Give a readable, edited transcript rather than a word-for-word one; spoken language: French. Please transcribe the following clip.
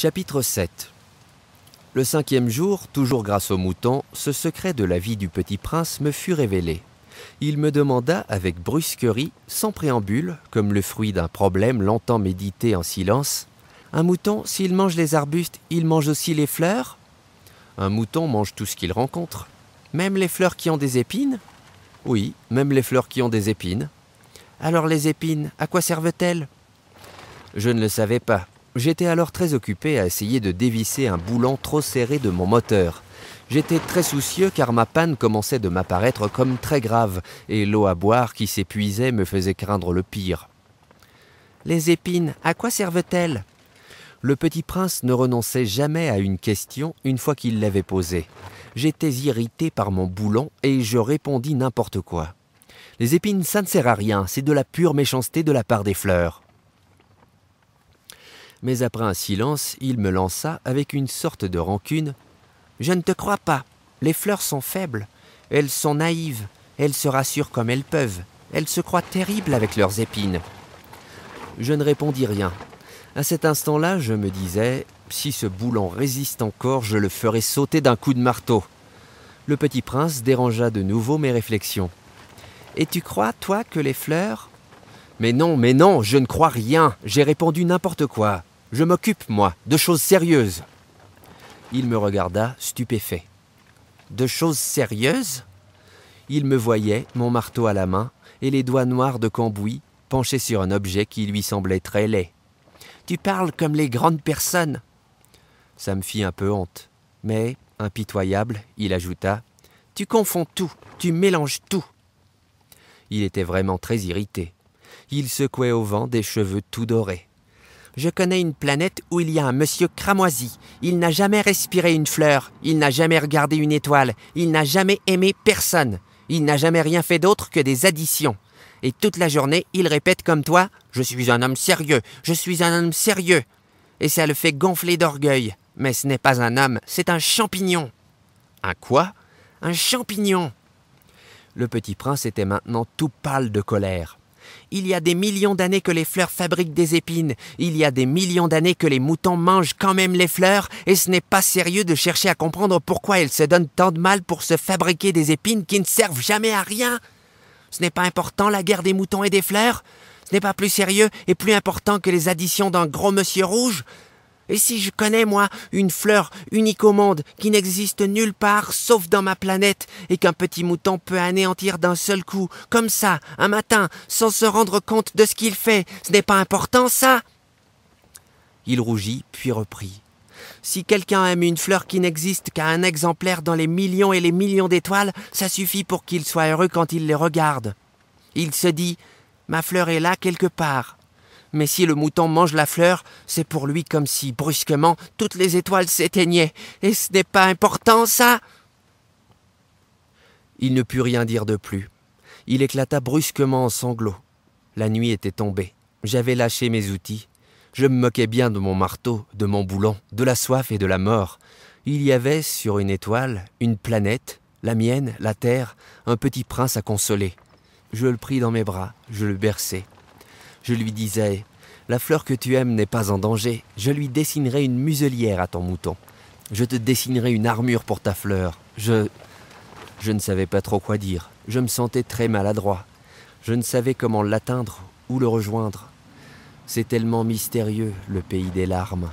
Chapitre 7. Le 5e jour, toujours grâce au mouton, ce secret de la vie du petit prince me fut révélé. Il me demanda avec brusquerie, sans préambule, comme le fruit d'un problème longtemps médité en silence, « Un mouton, s'il mange les arbustes, il mange aussi les fleurs ?»« Un mouton mange tout ce qu'il rencontre. Même les fleurs qui ont des épines ?»« Oui, même les fleurs qui ont des épines. »« Alors les épines, à quoi servent-elles ?» Je ne le savais pas. J'étais alors très occupé à essayer de dévisser un boulon trop serré de mon moteur. J'étais très soucieux car ma panne commençait de m'apparaître comme très grave et l'eau à boire qui s'épuisait me faisait craindre le pire. « Les épines, à quoi servent-elles » Le petit prince ne renonçait jamais à une question une fois qu'il l'avait posée. J'étais irrité par mon boulon et je répondis n'importe quoi. « Les épines, ça ne sert à rien, c'est de la pure méchanceté de la part des fleurs. » Mais après un silence, il me lança avec une sorte de rancune. « Je ne te crois pas. Les fleurs sont faibles. Elles sont naïves. Elles se rassurent comme elles peuvent. Elles se croient terribles avec leurs épines. » Je ne répondis rien. À cet instant-là, je me disais, si ce boulon résiste encore, je le ferai sauter d'un coup de marteau. Le petit prince dérangea de nouveau mes réflexions. « Et tu crois, toi, que les fleurs… » Mais non, je ne crois rien. J'ai répondu n'importe quoi. Je m'occupe, moi, de choses sérieuses. » Il me regarda, stupéfait. « De choses sérieuses ?» Il me voyait, mon marteau à la main, et les doigts noirs de cambouis, penchés sur un objet qui lui semblait très laid. « Tu parles comme les grandes personnes. » Ça me fit un peu honte. Mais, impitoyable, il ajouta, « Tu confonds tout, tu mélanges tout. » Il était vraiment très irrité. Il secouait au vent des cheveux tout dorés. « Je connais une planète où il y a un monsieur cramoisi. Il n'a jamais respiré une fleur, il n'a jamais regardé une étoile, il n'a jamais aimé personne. Il n'a jamais rien fait d'autre que des additions. Et toute la journée, il répète comme toi, « Je suis un homme sérieux, je suis un homme sérieux. » Et ça le fait gonfler d'orgueil. Mais ce n'est pas un homme, c'est un champignon. »« Un quoi ?»« Un champignon. » Le petit prince était maintenant tout pâle de colère. Il y a des millions d'années que les fleurs fabriquent des épines. Il y a des millions d'années que les moutons mangent quand même les fleurs. Et ce n'est pas sérieux de chercher à comprendre pourquoi elles se donnent tant de mal pour se fabriquer des épines qui ne servent jamais à rien. Ce n'est pas important la guerre des moutons et des fleurs. Ce n'est pas plus sérieux et plus important que les additions d'un gros monsieur rouge. Et si je connais, moi, une fleur unique au monde qui n'existe nulle part sauf dans ma planète et qu'un petit mouton peut anéantir d'un seul coup, comme ça, un matin, sans se rendre compte de ce qu'il fait, ce n'est pas important, ça ?» Il rougit, puis reprit. « Si quelqu'un aime une fleur qui n'existe qu'à un exemplaire dans les millions et les millions d'étoiles, ça suffit pour qu'il soit heureux quand il les regarde. Il se dit « Ma fleur est là quelque part. » Mais si le mouton mange la fleur, c'est pour lui comme si, brusquement, toutes les étoiles s'éteignaient. Et ce n'est pas important, ça ?» Il ne put rien dire de plus. Il éclata brusquement en sanglots. La nuit était tombée. J'avais lâché mes outils. Je me moquais bien de mon marteau, de mon boulon, de la soif et de la mort. Il y avait, sur une étoile, une planète, la mienne, la terre, un petit prince à consoler. Je le pris dans mes bras, je le berçai. Je lui disais, « La fleur que tu aimes n'est pas en danger. Je lui dessinerai une muselière à ton mouton. Je te dessinerai une armure pour ta fleur. Je ne savais pas trop quoi dire. Je me sentais très maladroit. Je ne savais comment l'atteindre ou le rejoindre. C'est tellement mystérieux, le pays des larmes.